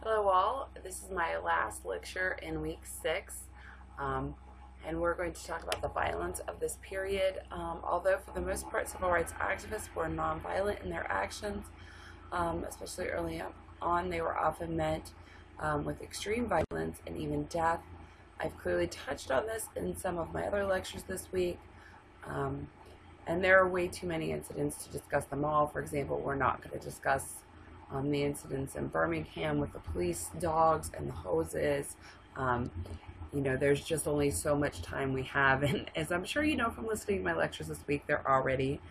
Hello all, this is my last lecture in week 6, um, and we're going to talk about the violence of this period. Although for the most part civil rights activists were nonviolent in their actions, especially early on, they were often met with extreme violence and even death. I've clearly touched on this in some of my other lectures this week, and there are way too many incidents to discuss them all. For example, we're not going to discuss the incidents in Birmingham with the police dogs and the hoses. There's just only so much time we have, and as I'm sure you know from listening to my lectures this week, they're already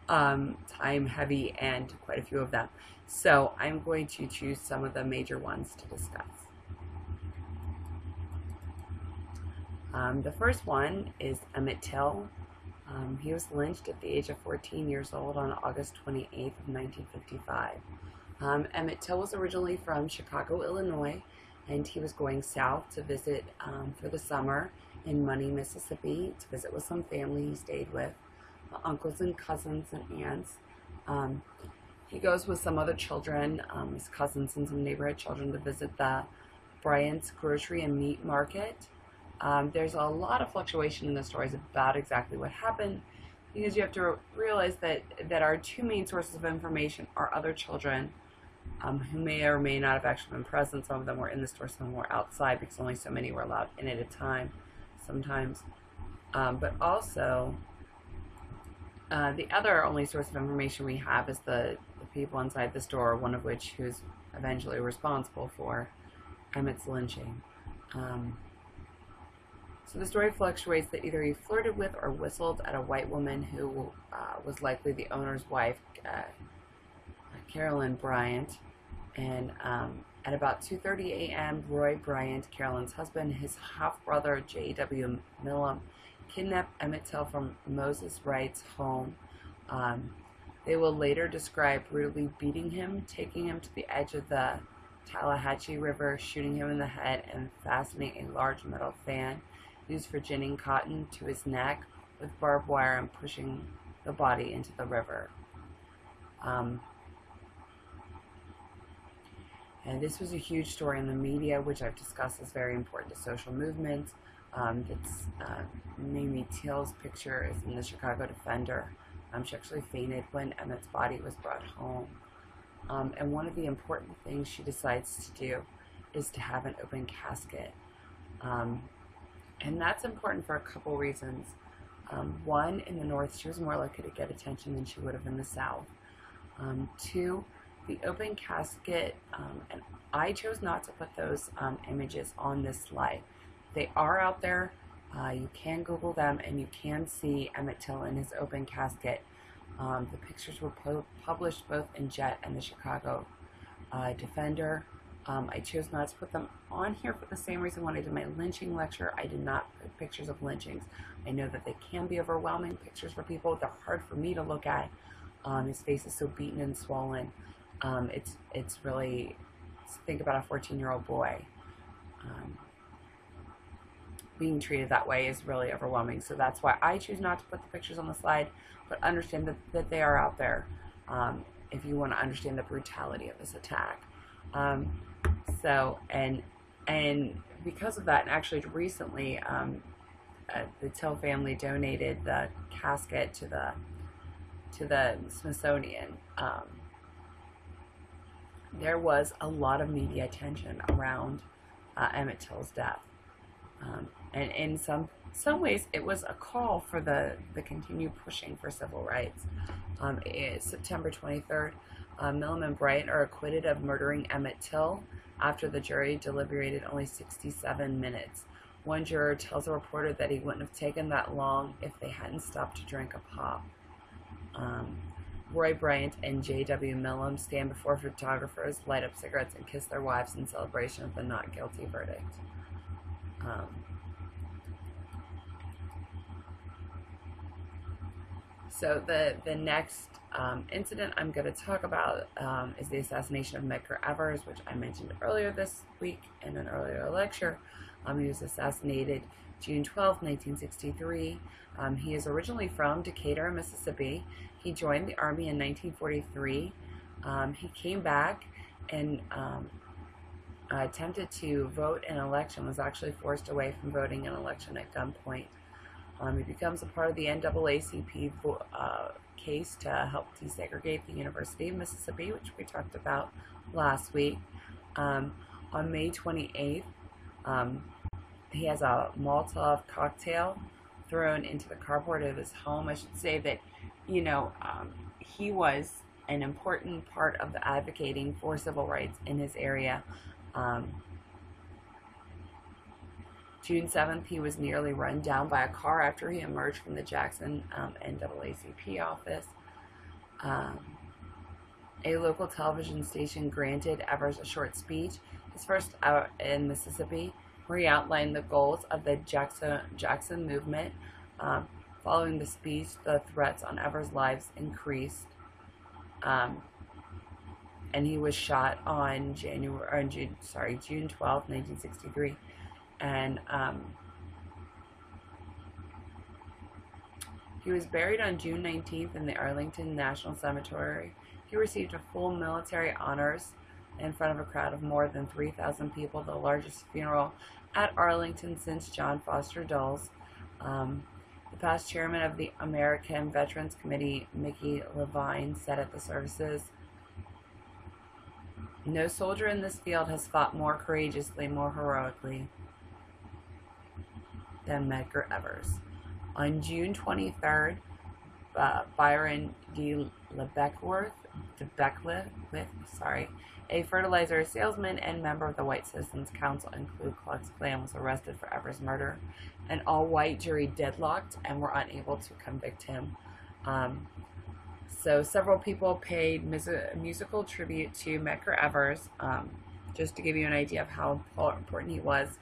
time heavy and quite a few of them. So I'm going to choose some of the major ones to discuss. The first one is Emmett Till. He was lynched at the age of 14 years old on August 28th of 1955. Emmett Till was originally from Chicago, Illinois, and he was going south to visit for the summer in Money, Mississippi, to visit with some family he stayed with, uncles and cousins and aunts. He goes with some other children, his cousins and some neighborhood children, to visit the Bryant's Grocery and Meat Market. There's a lot of fluctuation in the stories about exactly what happened, because you have to realize that our two main sources of information are other children who may or may not have actually been present. Some of them were in the store, some were outside, because only so many were allowed in at a time sometimes. But also, the other only source of information we have is the people inside the store, one of which who's eventually responsible for Emmett's lynching. So the story fluctuates that either he flirted with or whistled at a white woman who was likely the owner's wife, Carolyn Bryant, and at about 2:30 a.m., Roy Bryant, Carolyn's husband, his half-brother J.W. Milam, kidnapped Emmett Till from Moses Wright's home. They will later describe brutally beating him, taking him to the edge of the Tallahatchie River, shooting him in the head, and fastening a large metal fan used for ginning cotton to his neck with barbed wire and pushing the body into the river. And this was a huge story in the media, which I've discussed is very important to social movements. Mamie Till's picture is in the Chicago Defender. She actually fainted when Emmett's body was brought home. And one of the important things she decides to do is to have an open casket. And that's important for a couple reasons. One, in the North, she was more likely to get attention than she would have in the South. Two, the open casket, and I chose not to put those images on this slide. They are out there. You can Google them, and you can see Emmett Till in his open casket. The pictures were published both in Jet and the Chicago Defender. I chose not to put them on here for the same reason when I did my lynching lecture. I did not put pictures of lynchings. I know that they can be overwhelming pictures for people. They're hard for me to look at. His face is so beaten and swollen. It's really, think about a 14-year-old boy. Being treated that way is really overwhelming. So that's why I choose not to put the pictures on the slide, but understand that they are out there if you want to understand the brutality of this attack. And because of that, and actually recently, the Till family donated the casket to the Smithsonian. There was a lot of media attention around Emmett Till's death, and in some ways, it was a call for the continued pushing for civil rights. September 23rd, Milam and Bryant are acquitted of murdering Emmett Till after the jury deliberated only 67 minutes. One juror tells a reporter that he wouldn't have taken that long if they hadn't stopped to drink a pop. Roy Bryant and J.W. Milam stand before photographers, light up cigarettes, and kiss their wives in celebration of the not guilty verdict. So the next incident I'm going to talk about is the assassination of Medgar Evers, which I mentioned earlier this week in an earlier lecture. He was assassinated June 12, 1963. He is originally from Decatur, Mississippi. He joined the Army in 1943. He came back and attempted to vote in an election was actually forced away from voting in an election at gunpoint. He becomes a part of the NAACP case to help desegregate the University of Mississippi, which we talked about last week. On May 28th, he has a Molotov cocktail thrown into the carport of his home. I should say that, he was an important part of the advocating for civil rights in his area. June 7th, he was nearly run down by a car after he emerged from the Jackson NAACP office. A local television station granted Evers a short speech, his first out in Mississippi, where he outlined the goals of the Jackson movement. Following the speech, the threats on Evers' lives increased, and he was shot on June 12th, 1963. And he was buried on June 19th in the Arlington National Cemetery. He received full military honors in front of a crowd of more than 3,000 people, the largest funeral at Arlington since John Foster Dulles. The past chairman of the American Veterans Committee, Mickey Levine, said at the services, "No soldier in this field has fought more courageously, more heroically than Medgar Evers." On June 23rd, Byron D. Beckwith, a fertilizer salesman and member of the White Citizens Council and Ku Klux Klan, was arrested for Evers' murder. An all-white jury deadlocked and were unable to convict him. So several people paid musical tribute to Medgar Evers, just to give you an idea of how important he was.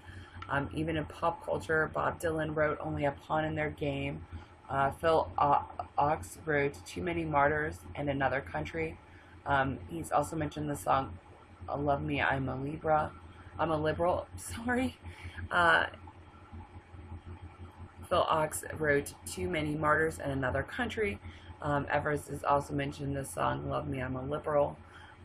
Even in pop culture, Bob Dylan wrote "Only a Pawn in Their Game." Phil Ochs wrote "Too Many Martyrs" and "Another Country." He's also mentioned the song "Love Me, I'm a Liberal." Sorry. Phil Ochs wrote "Too Many Martyrs" and "Another Country." Evers is also mentioned in the song "Love Me, I'm a Liberal."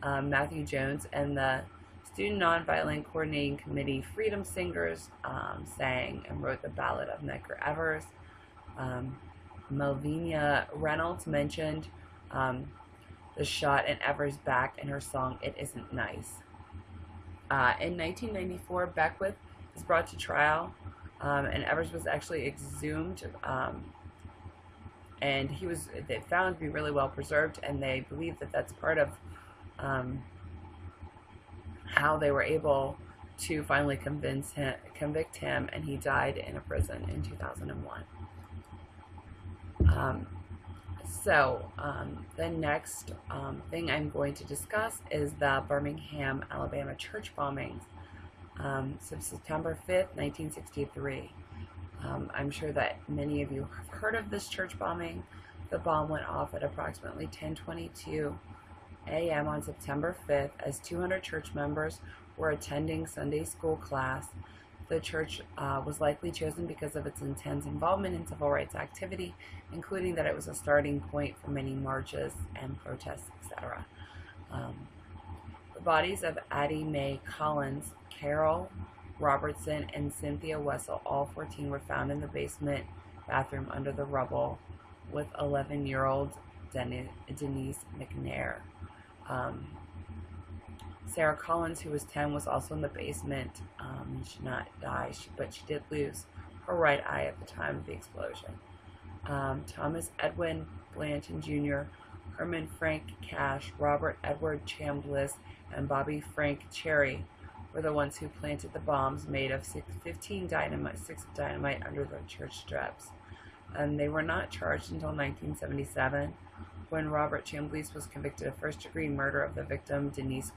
Matthew Jones and the Student Nonviolent Coordinating Committee Freedom Singers sang and wrote the Ballad of Medgar Evers. Melvina Reynolds mentioned the shot in Evers' back in her song "It Isn't Nice." In 1994, Beckwith was brought to trial, and Evers was actually exhumed, and they found to be really well preserved, and they believe that that's part of how they were able to finally convict him, and he died in a prison in 2001. The next thing I'm going to discuss is the Birmingham, Alabama church bombings. So September 5th, 1963. I'm sure that many of you have heard of this church bombing. The bomb went off at approximately 10:22 a.m. on September 5th as 200 church members were attending Sunday school class. The church was likely chosen because of its intense involvement in civil rights activity, including that it was a starting point for many marches and protests, etc. The bodies of Addie Mae Collins, Carol Robertson, and Cynthia Wessel, all 14, were found in the basement bathroom under the rubble with 11-year-old Denise McNair. Sarah Collins, who was 10, was also in the basement. She did not die, but she did lose her right eye at the time of the explosion. Thomas Edwin Blanton Jr., Herman Frank Cash, Robert Edward Chambliss, and Bobby Frank Cherry were the ones who planted the bombs made of 6 of dynamite under the church steps. And they were not charged until 1977, when Robert Chambliss was convicted of first-degree murder of the victim, Denise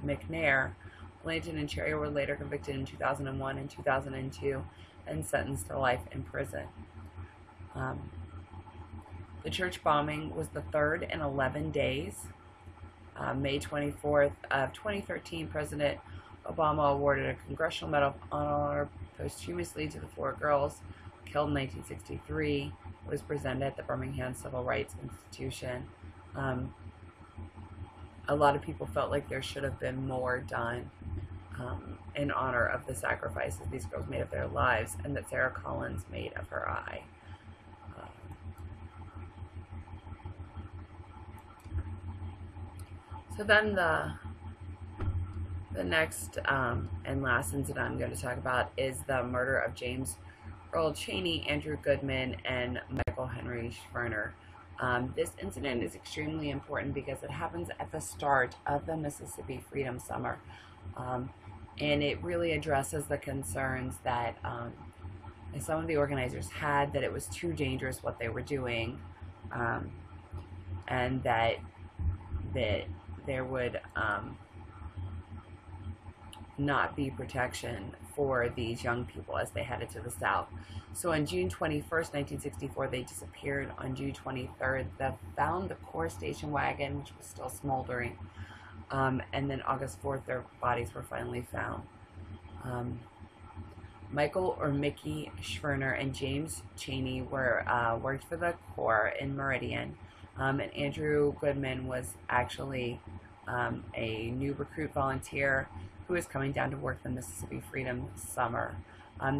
McNair. Blanton and Cherry were later convicted in 2001 and 2002 and sentenced to life in prison. The church bombing was the third in 11 days. May 24th of 2013, President Obama awarded a Congressional Medal of Honor posthumously to the 4 girls killed in 1963. It was presented at the Birmingham Civil Rights Institution. A lot of people felt like there should have been more done in honor of the sacrifices these girls made of their lives and that Sarah Collins made of her eye. So then the next and last incident I'm going to talk about is the murder of James Earl Chaney, Andrew Goodman, and Michael Henry Schwerner. This incident is extremely important because it happens at the start of the Mississippi Freedom Summer, and it really addresses the concerns that some of the organizers had, that it was too dangerous what they were doing, and that there would not be protection for these young people as they headed to the South. So on June 21st, 1964, they disappeared. On June 23rd, they found the Corps station wagon, which was still smoldering. And then August 4th, their bodies were finally found. Michael or Mickey Schwerner and James Chaney were worked for the Corps in Meridian. And Andrew Goodman was actually a new recruit volunteer who was coming down to work the Mississippi Freedom Summer.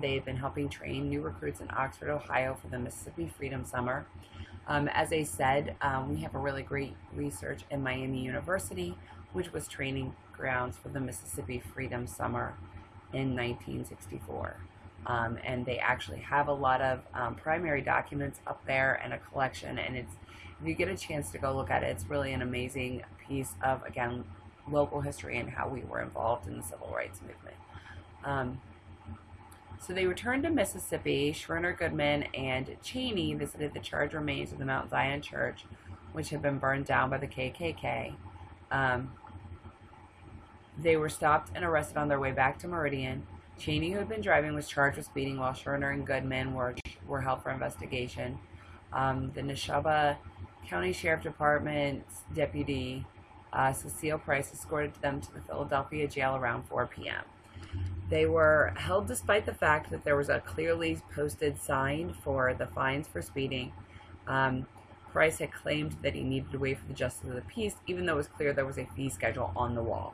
They had been helping train new recruits in Oxford, Ohio for the Mississippi Freedom Summer. As I said, we have a really great research in Miami University, which was training grounds for the Mississippi Freedom Summer in 1964. And they actually have a lot of primary documents up there and a collection, and if you get a chance to go look at it, it's really an amazing piece of, again, local history and how we were involved in the civil rights movement. So they returned to Mississippi. Schwerner, Goodman, and Chaney visited the charred remains of the Mount Zion Church, which had been burned down by the KKK. They were stopped and arrested on their way back to Meridian. Chaney, who had been driving, was charged with speeding, while Schwerner and Goodman were held for investigation. The Neshoba County Sheriff Department's deputy, Cecile Price, escorted them to the Philadelphia jail around 4 p.m. They were held despite the fact that there was a clearly posted sign for the fines for speeding. Price had claimed that he needed to wait for the justice of the peace, even though it was clear there was a fee schedule on the wall.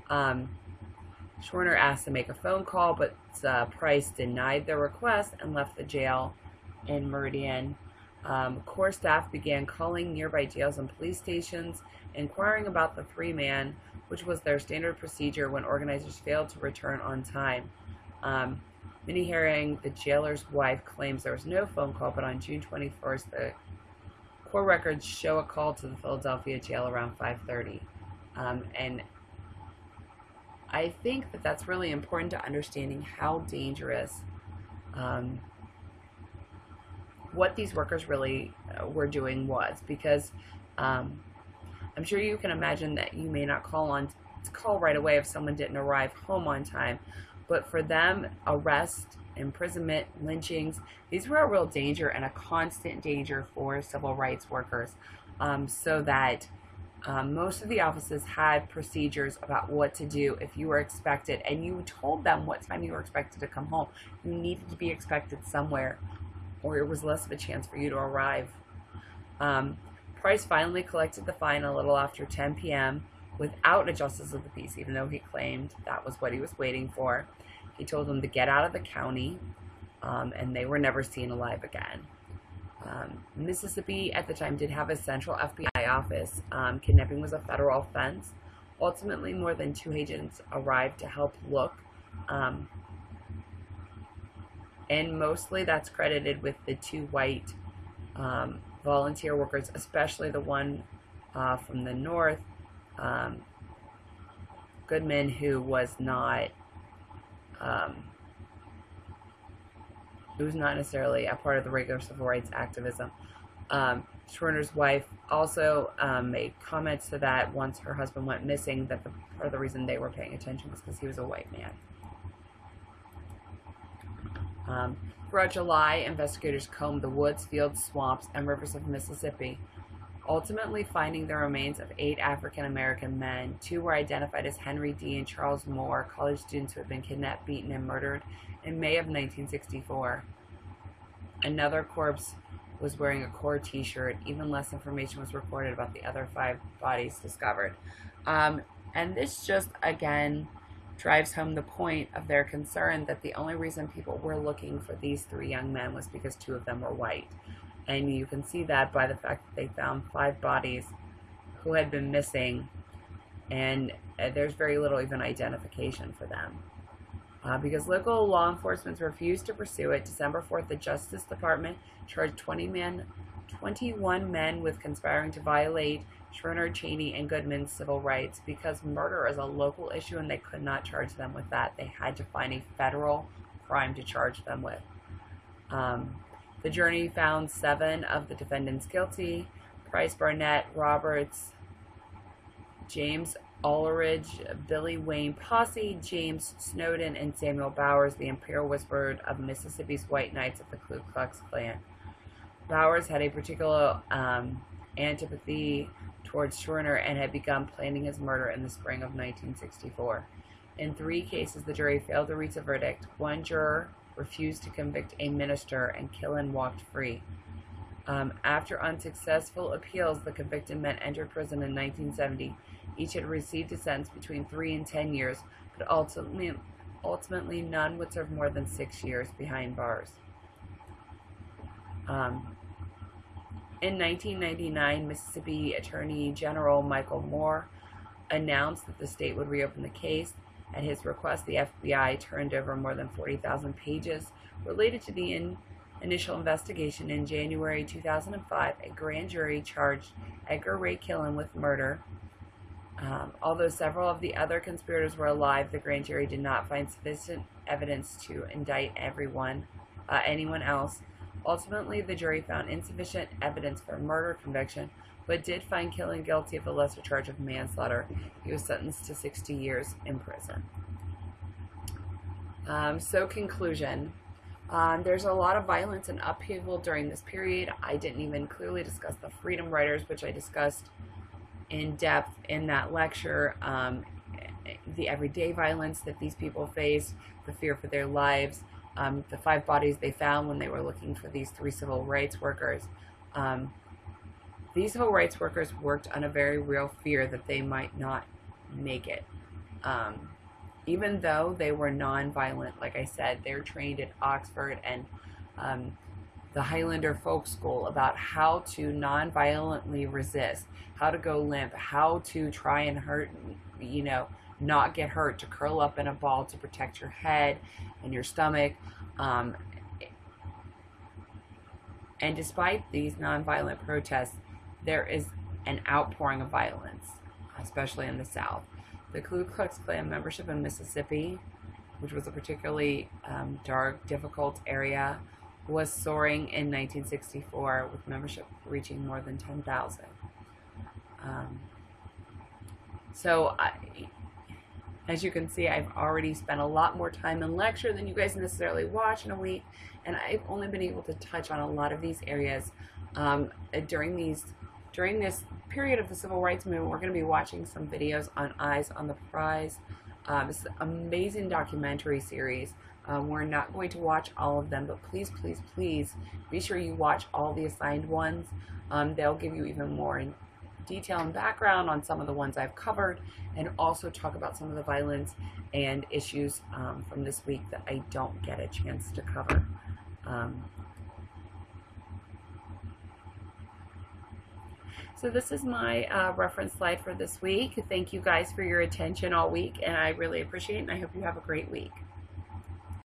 Schwerner asked to make a phone call, but Price denied their request and left the jail in Meridian. Corps staff began calling nearby jails and police stations, inquiring about the three-man, which was their standard procedure when organizers failed to return on time. Minnie Herring, the jailer's wife, claims there was no phone call, but on June 21st, the Corps records show a call to the Philadelphia jail around 5:30. And I think that that's really important to understanding how dangerous what these workers really were doing was, because I'm sure you can imagine that you may not call right away if someone didn't arrive home on time, but for them, arrest, imprisonment, lynchings, these were a real danger and a constant danger for civil rights workers, so that most of the offices had procedures about what to do if you were expected, and you told them what time you were expected to come home. You needed to be expected somewhere, or it was less of a chance for you to arrive. Price finally collected the fine a little after 10 p.m. without a justice of the peace, even though he claimed that was what he was waiting for. He told them to get out of the county, and they were never seen alive again. Mississippi at the time did have a central FBI office. Kidnapping was a federal offense. Ultimately, more than 2 agents arrived to help look, and mostly that's credited with the 2 white volunteer workers, especially the one from the north, Goodman, who was not necessarily a part of the regular civil rights activism. Schwerner's wife also made comments to that once her husband went missing, that part of the reason they were paying attention was because he was a white man. Throughout July, investigators combed the woods, fields, swamps, and rivers of Mississippi, ultimately finding the remains of 8 African-American men. 2 were identified as Henry D. and Charles Moore, college students who had been kidnapped, beaten, and murdered in May of 1964. Another corpse was wearing a Corps t-shirt. Even less information was recorded about the other 5 bodies discovered. And this just, again, drives home the point of their concern that the only reason people were looking for these 3 young men was because 2 of them were white. And you can see that by the fact that they found 5 bodies who had been missing, and there's very little even identification for them. Because local law enforcement refused to pursue it, December 4th, the Justice Department charged 21 men with conspiring to violate Schwerner, Cheney, and Goodman's civil rights. Because murder is a local issue and they could not charge them with that, they had to find a federal crime to charge them with. The jury found 7 of the defendants guilty: Price, Barnett, Roberts, James Ulrich, Billy Wayne Posse, James Snowden, and Samuel Bowers, the Imperial Whisperer of Mississippi's White Knights of the Ku Klux Klan. Bowers had a particular antipathy towards Schwerner and had begun planning his murder in the spring of 1964. In 3 cases, the jury failed to reach a verdict. 1 juror refused to convict a minister, and Killen walked free. After unsuccessful appeals, the convicted men entered prison in 1970. Each had received a sentence between 3 and 10 years, but ultimately none would serve more than 6 years behind bars. In 1999, Mississippi Attorney General Michael Moore announced that the state would reopen the case. At his request, the FBI turned over more than 40,000 pages related to the initial investigation. In January 2005, a grand jury charged Edgar Ray Killen with murder. Although several of the other conspirators were alive, the grand jury did not find sufficient evidence to indict anyone else. Ultimately, the jury found insufficient evidence for a murder conviction, but did find Killen guilty of the lesser charge of manslaughter. He was sentenced to 60 years in prison. So conclusion. There's a lot of violence and upheaval during this period. I didn't even clearly discuss the Freedom Riders, which I discussed in depth in that lecture. The everyday violence that these people faced, the fear for their lives, the 5 bodies they found when they were looking for these 3 civil rights workers. These civil rights workers worked on a very real fear that they might not make it. Even though they were non-violent, like I said, they were trained at Oxford and the Highlander Folk School about how to non-violently resist, how to go limp, how to try and hurt, not get hurt, to curl up in a ball to protect your head and your stomach. And despite these non-violent protests, there is an outpouring of violence, especially in the South. The Ku Klux Klan membership in Mississippi, which was a particularly dark, difficult area, was soaring in 1964, with membership reaching more than 10,000. As you can see, I've already spent a lot more time in lecture than you guys necessarily watch in a week, and I've only been able to touch on a lot of these areas. During this period of the Civil Rights Movement, we're going to be watching some videos on Eyes on the Prize. It's an amazing documentary series. We're not going to watch all of them, but please, please, please be sure you watch all the assigned ones. They'll give you even more detail and background on some of the ones I've covered, and also talk about some of the violence and issues from this week that I don't get a chance to cover. So this is my reference slide for this week. Thank you guys for your attention all week, and I really appreciate it, and I hope you have a great week.